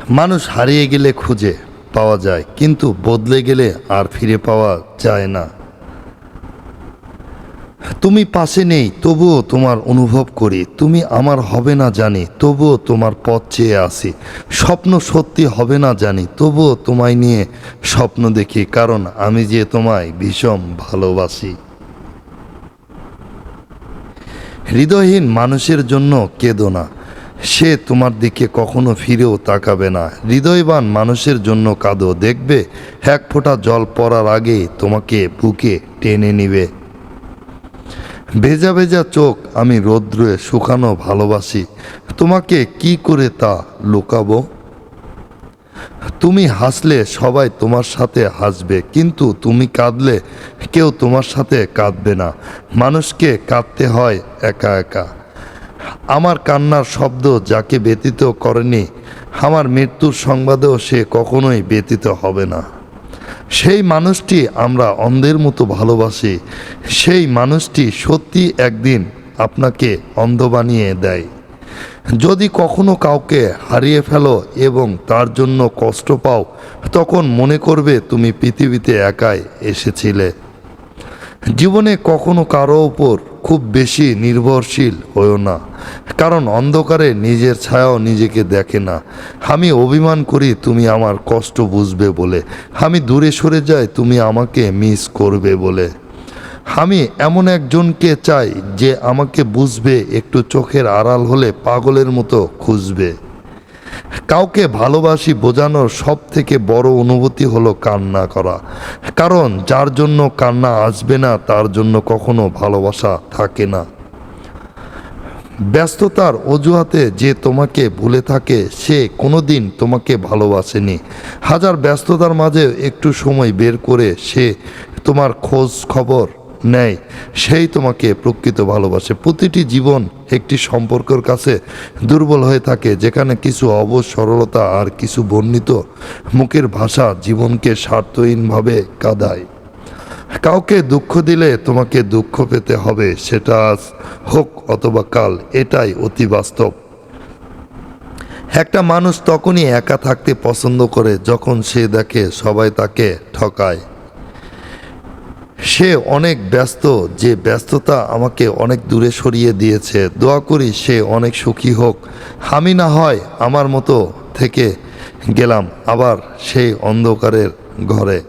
মানুষ হারিয়ে গেলে খুঁজে পাওয়া যায়, কিন্তু বদলে গেলে আর ফিরে পাওয়া যায় না। তুমি পাশে নেই তবুও তোমার অনুভব করি, তুমি আমার হবে না জানি তবুও তোমার পথ চেয়ে আসি, স্বপ্ন সত্যি হবে না জানি তবুও তোমায় নিয়ে স্বপ্ন দেখি, কারণ আমি যে তোমায় ভীষণ ভালোবাসি। হৃদয়হীন মানুষের জন্য কেঁদো না, সে তোমার দিকে কখনো ফিরেও তাকাবে না। হৃদয়বান মানুষের জন্য কাঁদো, দেখবে এক ফোঁটা জল পড়ার আগেই তোমাকে বুকে টেনে নিবে। ভেজা ভেজা চোখ আমি রৌদ্রে শুকানো ভালোবাসি, তোমাকে কি করে তা লুকাবো। তুমি হাসলে সবাই তোমার সাথে হাসবে, কিন্তু তুমি কাঁদলে কেউ তোমার সাথে কাঁদবে না। মানুষকে কাঁদতে হয় একা একা। আমার কান্নার শব্দ যাকে ব্যতীত করেনি, আমার মৃত্যুর সংবাদেও সে কখনোই ব্যতীত হবে না। সেই মানুষটি আমরা অন্ধের মতো ভালোবাসি, সেই মানুষটি সত্যি একদিন আপনাকে অন্ধ বানিয়ে দেয়। যদি কখনো কাউকে হারিয়ে ফেলো এবং তার জন্য কষ্ট পাও, তখন মনে করবে তুমি পৃথিবীতে একাই এসেছিলে। জীবনে কখনো কারো ওপর খুব বেশি নির্ভরশীল হও না, কারণ অন্ধকারে নিজের ছায়াও নিজেকে দেখে না। আমি অভিমান করি তুমি আমার কষ্ট বুঝবে বলে, আমি দূরে সরে যাই তুমি আমাকে মিস করবে বলে। আমি এমন একজনকে চাই যে আমাকে বুঝবে, একটু চোখের আড়াল হলে পাগলের মতো খুঁজবে। কাউকে ভালোবাসি বোঝানোর সব থেকে বড় অনুভূতি হলো কান্না করা, কারণ যার জন্য কান্না আসবে না তার জন্য কখনো ভালোবাসা থাকে না। ব্যস্ততার অজুহাতে যে তোমাকে ভুলে থাকে সে কোনোদিন তোমাকে ভালোবাসেনি। হাজার ব্যস্ততার মাঝে একটু সময় বের করে সে তোমার খোঁজ খবর নেয়, সেই তোমাকে প্রকৃত ভালোবাসে। প্রতিটি জীবন একটি সম্পর্কের কাছে দুর্বল হয়ে থাকে, যেখানে কিছু অবশ সরলতা আর কিছু বর্ণিত মুখের ভাষা জীবনকে স্বার্থহীনভাবে কাঁদায়। কাউকে দুঃখ দিলে তোমাকে দুঃখ পেতে হবে, সেটা আজ হোক অথবা কাল, এটাই অতি বাস্তব। একটা মানুষ তখনই একা থাকতে পছন্দ করে যখন সে দেখে সবাই তাকে ঠকায়। সে অনেক ব্যস্ত, যে ব্যস্ততা আমাকে অনেক দূরে সরিয়ে দিয়েছে। দোয়া করি সে অনেক সুখী হোক। আমি না হয় আমার মতো থেকে গেলাম আবার সেই অন্ধকারের ঘরে।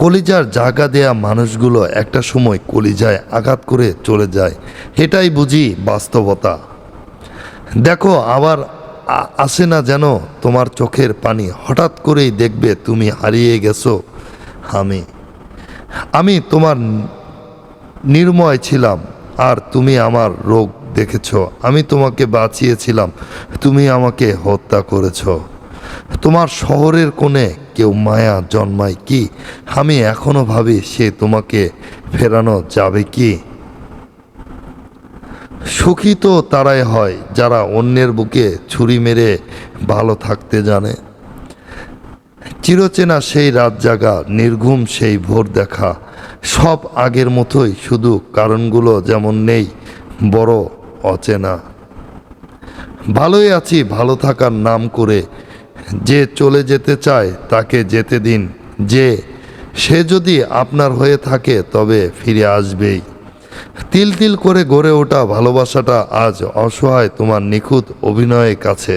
কলিজার জায়গা দেয়া মানুষগুলো একটা সময় কলিজায় আঘাত করে চলে যায়, এটাই বুঝি বাস্তবতা। দেখো আবার আসে না যেন তোমার চোখের পানি, হঠাৎ করেই দেখবে তুমি হারিয়ে গেছো। আমি তোমার নির্ময় ছিলাম আর তুমি আমার রোগ দেখেছ। আমি তোমাকে বাঁচিয়েছিলাম, তুমি আমাকে হত্যা করেছ। তোমার শহরের কোণে কেউ মায়া জন্মায় কি? আমি এখনো ভাবি সে তোমাকে ফেরানো যাবে কি? সুখী তো তারাই হয় যারা অন্যের বুকে ছুরি মেরে ভালো থাকতে জানে। চিরচেনা সেই রাত জাগা, নির্ঘুম সেই ভোর দেখা, সব আগের মতোই, শুধু কারণগুলো যেমন নেই, বড় অচেনা। ভালোই আছি ভালো থাকার নাম করে, যে চলে যেতে চায় তাকে যেতে দিন। সে যদি আপনার হয়ে থাকে তবে ফিরে আসবেই। তিল তিল করে গড়ে ওঠা ভালোবাসাটা আজ অসহায় তোমার নিখুঁত অভিনয়ের কাছে।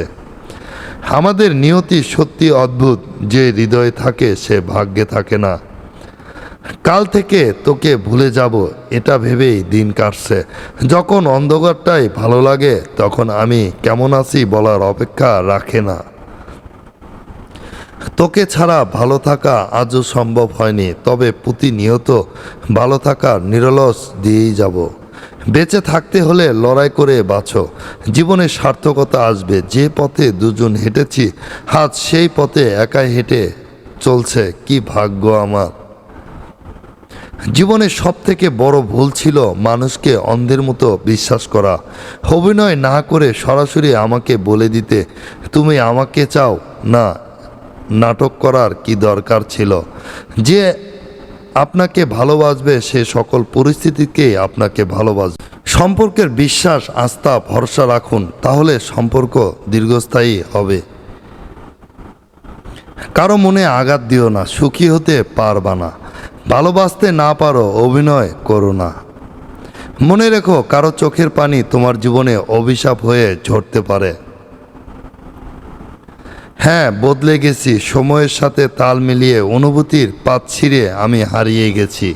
আমাদের নিয়তি সত্যি অদ্ভুত, যে হৃদয়ে থাকে সে ভাগ্যে থাকে না। কাল থেকে তোকে ভুলে যাব এটা ভেবেই দিন কাটছে। যখন অন্ধকারটাই ভালো লাগে তখন আমি কেমন আছি বলার অপেক্ষা রাখে না। তোকে ছাড়া ভালো থাকা আজও সম্ভব হয়নি, তবে প্রতিনিয়ত ভালো থাকার নিরলস দিয়েই যাব। বেঁচে থাকতে হলে লড়াই করে বাঁচো, জীবনে সার্থকতা আসবে। যে পথে দুজন হেঁটেছি আজ সেই পথে একাই হেঁটে চলছে, কি ভাগ্য আমার। জীবনের সব থেকে বড় ভুল ছিল মানুষকে অন্ধের মতো বিশ্বাস করা। অভিনয় না করে সরাসরি আমাকে বলে দিতে তুমি আমাকে চাও না। নাটক করার কি দরকার ছিল? যে আপনাকে ভালোবাসবে সে সকল পরিস্থিতিকেই আপনাকে ভালোবাসবে। সম্পর্কের বিশ্বাস, আস্থা, ভরসা রাখুন, তাহলে সম্পর্ক দীর্ঘস্থায়ী হবে। কারো মনে আঘাত দিও না, সুখী হতে পারবা না। ভালোবাসতে না পারো, অভিনয় করো না। মনে রেখো, কারো চোখের পানি তোমার জীবনে অভিশাপ হয়ে ঝরতে পারে। হ্যাঁ, বদলে গেছি, সময়ের সাথে তাল মিলিয়ে অনুভূতির পাত ছিঁড়ে আমি হারিয়ে গেছি।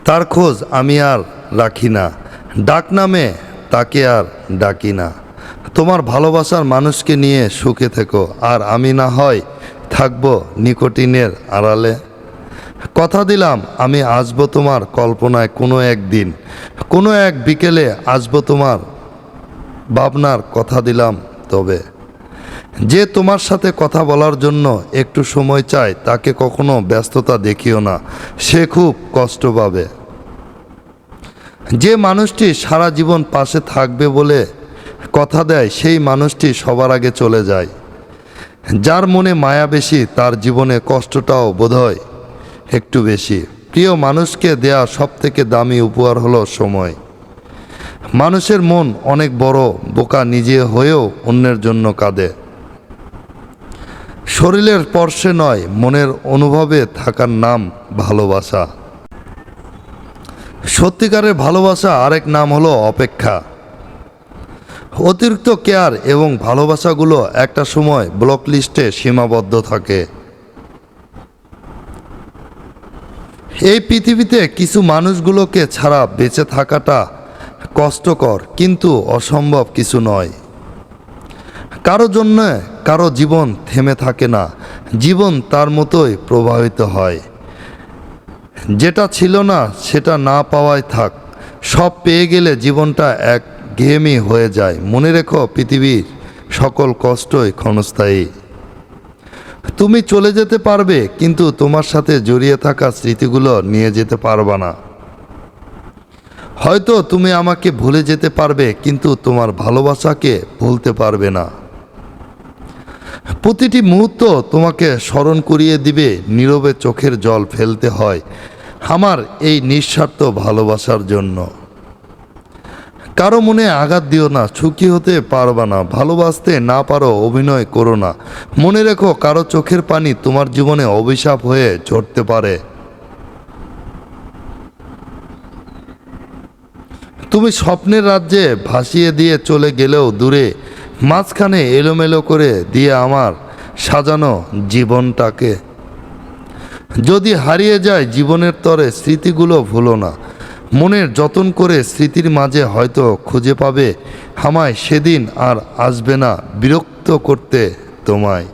তার খোঁজ আমি আর রাখি না, ডাক নামে তাকে আর ডাকি না। তোমার ভালোবাসার মানুষকে নিয়ে সুখে থেকো, আর আমি না হয় থাকবো নিকোটিনের আড়ালে। কথা দিলাম, আমি আসবো তোমার কল্পনায় কোনো একদিন, কোনো এক বিকেলে আসবো তোমার ভাবনার। কথা দিলাম তবে যে তোমার সাথে কথা বলার জন্য একটু সময় চায়, তাকে কখনো ব্যস্ততা দেখিও না, সে খুব কষ্ট পাবে। যে মানুষটি সারা জীবন পাশে থাকবে বলে কথা দেয়, সেই মানুষটি সবার আগে চলে যায়। যার মনে মায়া বেশি, তার জীবনে কষ্টটাও বোধহয় একটু বেশি। প্রিয় মানুষকে দেয়া সবথেকে দামি উপহার হলো সময়। মানুষের মন অনেক বড়, বোকা নিজে হয়েও অন্যের জন্য কাঁদে। শরীরের স্পর্শে নয়, মনের অনুভবে থাকার নাম ভালোবাসা। সত্যিকারের ভালোবাসা আরেক নাম হলো অপেক্ষা। অতিরিক্ত কেয়ার এবং ভালোবাসাগুলো একটা সময় ব্লক লিস্টে সীমাবদ্ধ থাকে। এই পৃথিবীতে কিছু মানুষগুলোকে ছাড়া বেঁচে থাকাটা কষ্টকর, কিন্তু অসম্ভব কিছু নয়। কারো জন্য কারো জীবন থেমে থাকে না, জীবন তার মতোই প্রবাহিত হয়। যেটা ছিল না সেটা না পাওয়াই থাক, সব পেয়ে গেলে জীবনটা এক ঘেয়েমি হয়ে যায়। মনে রেখো, পৃথিবীর সকল কষ্টই ক্ষণস্থায়ী। তুমি চলে যেতে পারবে, কিন্তু তোমার সাথে জড়িয়ে থাকা স্মৃতিগুলো নিয়ে যেতে পারবা না। হয়তো তুমি আমাকে ভুলে যেতে পারবে, কিন্তু তোমার ভালোবাসাকে ভুলতে পারবে না। প্রতিটি মুহূর্ত তোমাকে স্মরণ করিয়ে দিবে, নীরবে চোখের জল ফেলতে হয় আমার এই নিঃস্বার্থ ভালোবাসার জন্য। কারো মনে আঘাত দিও না, সুখী হতে পারবা না। ভালোবাসতে না পারো, অভিনয় করো না। মনে রেখো, কারো চোখের পানি তোমার জীবনে অভিশাপ হয়ে ঝরতে পারে। তুমি স্বপ্নের রাজ্যে ভাসিয়ে দিয়ে চলে গেলেও দূরে, মাঝখানে এলোমেলো করে দিয়ে আমার সাজানো জীবনটাকে। যদি হারিয়ে যায় জীবনের তরে, স্মৃতিগুলো ভুলো না। মনের যতন করে স্মৃতির মাঝে হয়তো খুঁজে পাবে আমায়। সেদিন আর আসবে না বিরক্ত করতে তোমায়।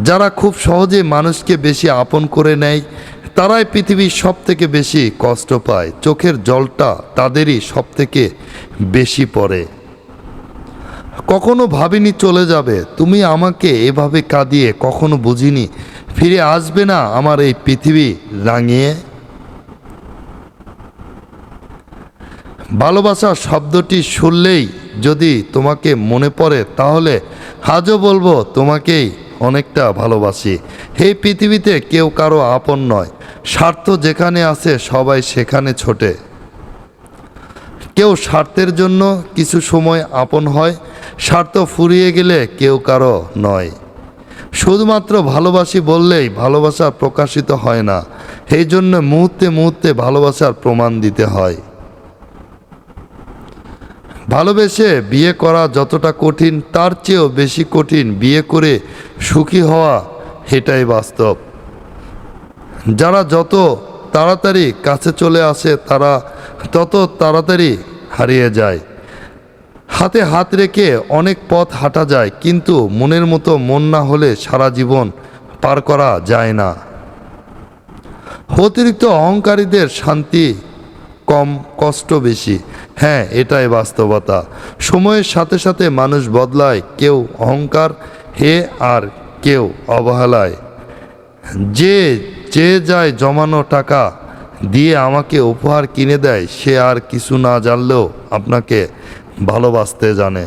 যারা খুব সহজে মানুষকে বেশি আপন করে নেয়, তারাই পৃথিবীর সব থেকে বেশি কষ্ট পায়। চোখের জলটা তাদেরই সব থেকে বেশি পড়ে। কখনো ভাবিনি চলে যাবে তুমি আমাকে এভাবে কাঁদিয়ে, কখনো বুঝিনি ফিরে আসবে না আমার এই পৃথিবী রাঙিয়ে। ভালোবাসা শব্দটি শুনলেই যদি তোমাকে মনে পড়ে, তাহলে আজও বলবো তোমাকেই অনেকটা ভালোবাসি। এই পৃথিবীতে কেউ কারো আপন নয়, স্বার্থ যেখানে আছে সবাই সেখানে ছোটে। কেউ স্বার্থের জন্য কিছু সময় আপন হয়, স্বার্থ ফুরিয়ে গেলে কেউ কারো নয়। শুধুমাত্র ভালোবাসি বললেই ভালোবাসা প্রকাশিত হয় না, এই জন্য মুহূর্তে মুহূর্তে ভালোবাসার প্রমাণ দিতে হয়। ভালোবেসে বিয়ে করা যতটা কঠিন, তার চেয়েও বেশি কঠিন বিয়ে করে সুখী হওয়া, এটাই বাস্তব। যারা যত তাড়াতাড়ি কাছে চলে আসে, তারা তত তাড়াতাড়ি হারিয়ে যায়। হাতে হাত রেখে অনেক পথ হাঁটা যায়, কিন্তু মনের মতো মন না হলে সারা জীবন পার করা যায় না। অতিরিক্ত অহংকারীদের শান্তি কম, কষ্ট বেশি। হ্যাঁ, এটাই বাস্তবতা। সময়ের সাথে সাথে মানুষ বদলায়, কেউ অহংকার হে আর কেউ অবহেলায়। যে যে যায় জমানো টাকা দিয়ে আমাকে উপহার কিনে দেয়, সে আর কিছু না জানলেও আপনাকে ভালোবাসতে জানে।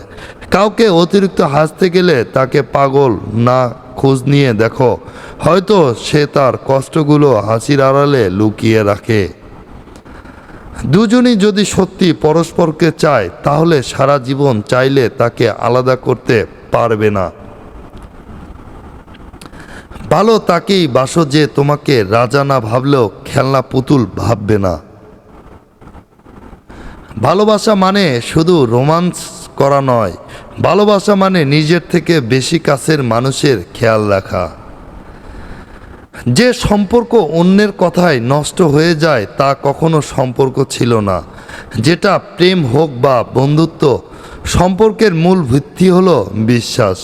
কাউকে অতিরিক্ত হাসতে গেলে তাকে পাগল না খোঁজ নিয়ে দেখো, হয়তো সে তার কষ্টগুলো হাসির আড়ালে লুকিয়ে রাখে। দুজনই যদি সত্যি পরস্পরকে চায়, তাহলে সারা জীবন চাইলে তাকে আলাদা করতে পারবে না। ভালো তাকেই বাসো যে তোমাকে রাজা না ভাবলেও খেলনা পুতুল ভাববে না। ভালোবাসা মানে শুধু রোমান্স করা নয়, ভালোবাসা মানে নিজের থেকে বেশি কাছের মানুষের খেয়াল রাখা। যে সম্পর্ক অন্যের কথায় নষ্ট হয়ে যায় তা কখনো সম্পর্ক ছিল না। যেটা প্রেম হোক বা বন্ধুত্ব, সম্পর্কের মূল ভিত্তি হলো বিশ্বাস।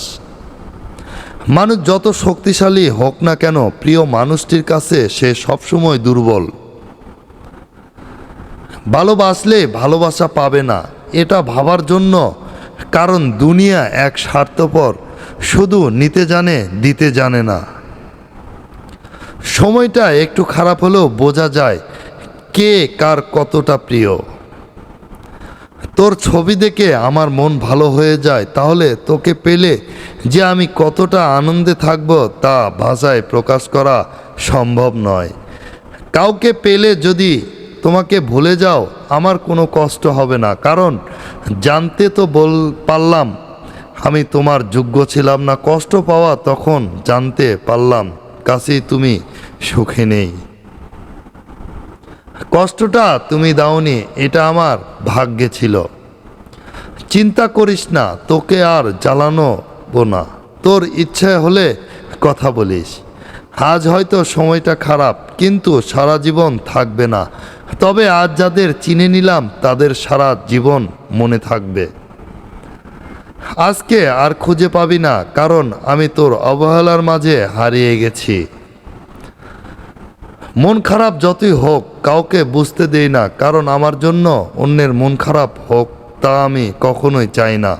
মানুষ যত শক্তিশালী হোক না কেন, প্রিয় মানুষটির কাছে সে সবসময় দুর্বল। ভালোবাসলে ভালোবাসা পাবে না এটা ভাবার জন্য, কারণ দুনিয়া এক স্বার্থপর, শুধু নিতে জানে, দিতে জানে না। সময়টা একটু খারাপ হলেও বোঝা যায় কে কার কতটা প্রিয়। তোর ছবি দেখে আমার মন ভালো হয়ে যায়, তাহলে তোকে পেলে যে আমি কতটা আনন্দে থাকব তা ভাষায় প্রকাশ করা সম্ভব নয়। কাউকে পেলে যদি তোমাকে ভুলে যাও, আমার কোনো কষ্ট হবে না, কারণ জানতে তো পারলাম আমি তোমার যোগ্য ছিলাম না। কষ্ট পাওয়া তখন জানতে পারলাম কাছেই তুমি সুখে নেই। কষ্টটা তুমি দাওনি, এটা আমার ভাগ্যে ছিল। চিন্তা করিস না, তোকে আর জ্বালানো না। তোর ইচ্ছে হলে কথা বলিস। আজ হয়তো সময়টা খারাপ, কিন্তু সারা জীবন থাকবে না। তবে আজ যাদের চিনে নিলাম তাদের সারা জীবন মনে থাকবে। আজকে আর খুঁজে পাবি না, কারণ আমি তোর অবহেলার মাঝে হারিয়ে গেছি। মন খারাপ যতই হোক কাউকে বুঝতে দেই না, কারণ আমার জন্য অন্যের মন খারাপ হোক তা আমি কখনোই চাই না।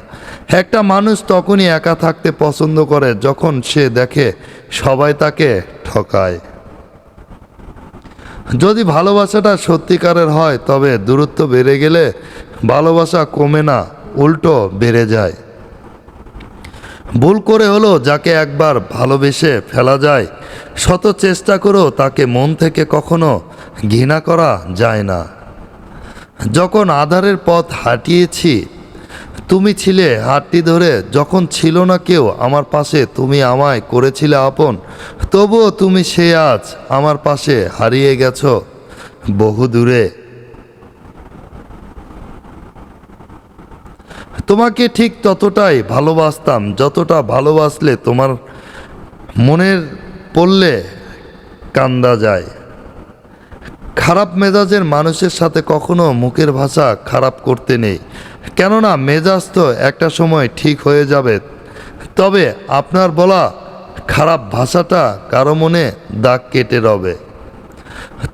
একটা মানুষ তখনই একা থাকতে পছন্দ করে যখন সে দেখে সবাই তাকে ঠকায়। যদি ভালোবাসাটা সত্যিকারের হয়, তবে দূরত্ব বেড়ে গেলে ভালোবাসা কমে না, উল্টো বেড়ে যায়। ভুল করে হলো যাকে একবার ভালোবেসে ফেলা যায়, শত চেষ্টা করেও তাকে মন থেকে কখনো ঘৃণা করা যায় না। যখন আধারের পথ হাঁটিয়েছি তুমি ছিলে হাতটি ধরে, যখন ছিল না কেউ আমার পাশে তুমি আমায় করেছিলে আপন, তবুও তুমি সে আজ আমার পাশে হারিয়ে গেছো বহু দূরে। তোমাকে ঠিক ততটাই ভালোবাসতাম যতটা ভালোবাসলে তোমার মনের পড়লে কান্দা যায়। খারাপ মেজাজের মানুষের সাথে কখনো মুখের ভাষা খারাপ করতে নেই, কেননা মেজাজ তো একটা সময় ঠিক হয়ে যাবে। তবে আপনার বলা খারাপ ভাষাটা কারো মনে দাগ কেটে রবে।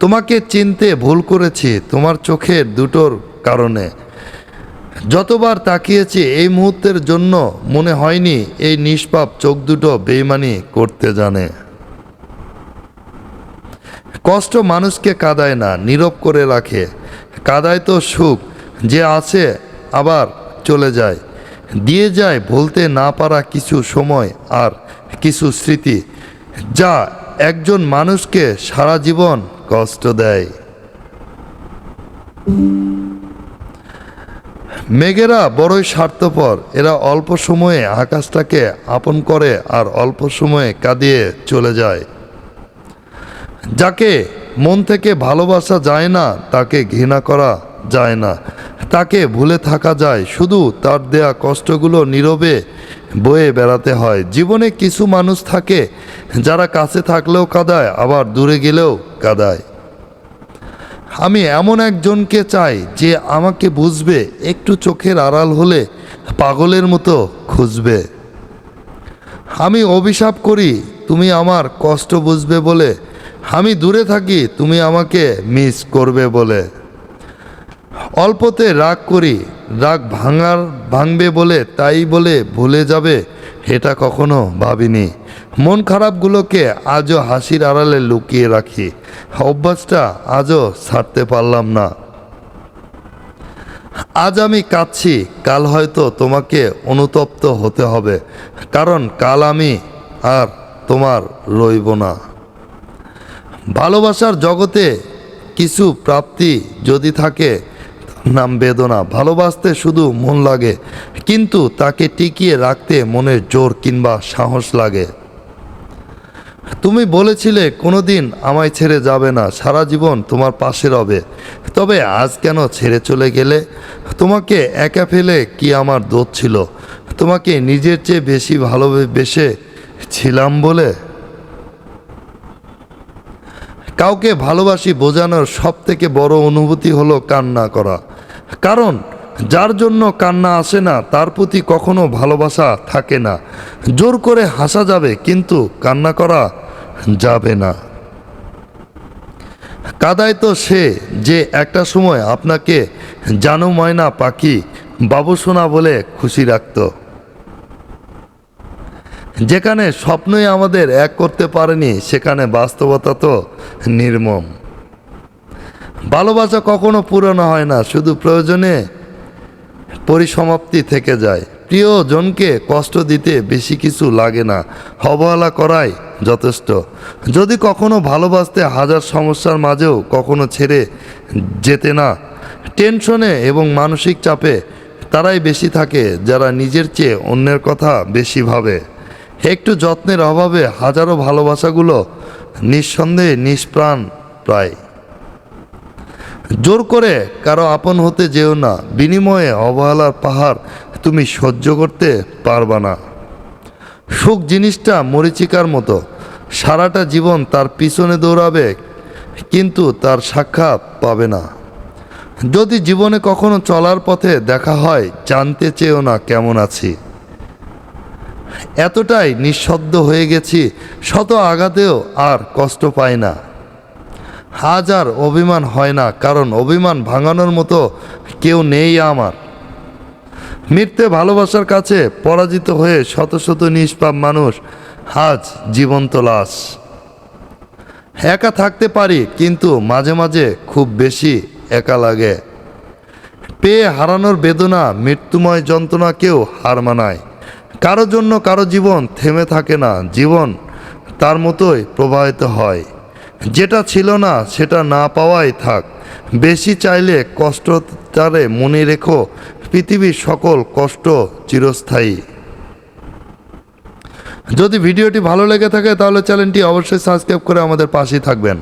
তোমাকে চিনতে ভুল করেছি তোমার চোখের দুটোর কারণে। যতবার তাকিয়েছি এই মুহূর্তের জন্য, মনে হয়নি এই নিষ্পাপ চোখ দুটো বেইমানি করতে জানে। কষ্ট মানুষকে কাঁদায় না, নীরব করে রাখে। কাঁদায় তো সুখ, যে আছে আবার চলে যায়, দিয়ে যায় ভুলতে না পারা কিছু সময় আর কিছু স্মৃতি, যা একজন মানুষকে সারা জীবন কষ্ট দেয়। মেঘেরা বড়ই স্বার্থপর, এরা অল্প সময়ে আকাশটাকে আপন করে আর অল্প সময়ে কাঁদিয়ে চলে যায়। যাকে মন থেকে ভালোবাসা যায় না তাকে ঘৃণা করা যায় না, তাকে ভুলে থাকা যায়, শুধু তার দেয়া কষ্টগুলো নীরবে বয়ে বেড়াতে হয়। জীবনে কিছু মানুষ থাকে যারা কাছে থাকলেও কাঁদায়, আবার দূরে গেলেও কাঁদায়। আমি এমন একজনকে চাই যে আমাকে বুঝবে, একটু চোখের আড়াল হলে পাগলের মতো খুঁজবে। আমি অভিশাপ করি তুমি আমার কষ্ট বুঝবে বলে, আমি দূরে থাকি তুমি আমাকে মিস করবে বলে। অল্পতে রাগ করি, রাগ ভাঙবে বলে, তাই বলে ভুলে যাবে এটা কখনো ভাবিনি। মন খারাপগুলোকে আজও হাসির আড়ালে লুকিয়ে রাখি, অভ্যাসটা আজও ছাড়তে পারলাম না। আজ আমি কাঁদছি, কাল হয়তো তোমাকে অনুতপ্ত হতে হবে, কারণ কাল আমি আর তোমার রইব না। ভালোবাসার জগতে কিছু প্রাপ্তি যদি থাকে তার নাম বেদনা। ভালোবাসতে শুধু মন লাগে, কিন্তু তাকে টিকিয়ে রাখতে মনের জোর কিংবা সাহস লাগে। তুমি বলেছিলে কোনোদিন আমায় ছেড়ে যাবে না, সারা জীবন তোমার পাশে রবে। তবে আজ কেন ছেড়ে চলে গেলে? তোমাকে একা ফেলে কি আমার দোষ ছিল? তোমাকে নিজের চেয়ে বেশি ভালোবেসে ছিলাম বলে? কাউকে ভালোবাসি বোঝানোর সব থেকে বড় অনুভূতি হলো কান্না করা। কারণ যার জন্য কান্না আসে না তার প্রতি কখনো ভালোবাসা থাকে না। জোর করে হাসা যাবে, কিন্তু কান্না করা যাবে না। কাদায় তো সে যে একটা সময় আপনাকে জানো ময়না পাখি বাবুসোনা বলে খুশি রাখত। যেখানে স্বপ্নই আমাদের এক করতে পারেনি, সেখানে বাস্তবতা তো নির্মম। ভালোবাসা কখনো পুরনো হয় না, শুধু প্রয়োজনে পরিসমাপ্তি থেকে যায়। প্রিয়জনকে কষ্ট দিতে বেশি কিছু লাগে না, অবহেলা করাই যথেষ্ট। যদি কখনো ভালোবাসতে হাজার সমস্যার মাঝেও কখনো ছেড়ে যেতে না, টেনশনে এবং মানসিক চাপে তারাই বেশি থাকে যারা নিজের চেয়ে অন্যের কথা বেশি ভাবে। একটু যত্নের অভাবে হাজারো ভালোবাসাগুলো নিঃসন্দেহে নিষ্প্রাণ প্রায়। জোর করে কারো আপন হতে যেও না, বিনিময়ে অবহেলার পাহাড় তুমি সহ্য করতে পারবা না। সুখ জিনিসটা মরীচিকার মতো, সারাটা জীবন তার পিছনে দৌড়াবে কিন্তু তার সাক্ষাৎ পাবে না। যদি জীবনে কখনো চলার পথে দেখা হয়, জানতে চেয়েও না কেমন আছি। এতটাই নিঃশব্দ হয়ে গেছি, শত আঘাতেও আর কষ্ট পাই না। আজ আর অভিমান হয় না, কারণ অভিমান ভাঙানোর মতো কেউ নেই আমার। মিথ্যে ভালোবাসার কাছে পরাজিত হয়ে শত শত নিষ্পাপ মানুষ আজ জীবন্ত লাশ। একা থাকতে পারি, কিন্তু মাঝে মাঝে খুব বেশি একা লাগে। পেয়ে হারানোর বেদনা মৃত্যুময় যন্ত্রণাকেও হার মানায়। কারো জন্য কারো জীবন থেমে থাকে না, জীবন তার মতোই প্রবাহিত হয়। যেটা ছিল না সেটা না পাওয়াই থাক। বেশি চাইলে কষ্ট তারে মনে রেখো, পৃথিবীর সকল কষ্ট চিরস্থায়ী। যদি ভিডিওটি ভালো লেগে থাকে তাহলে চ্যানেলটি অবশ্যই সাবস্ক্রাইব করে আমাদের পাশেই থাকবেন।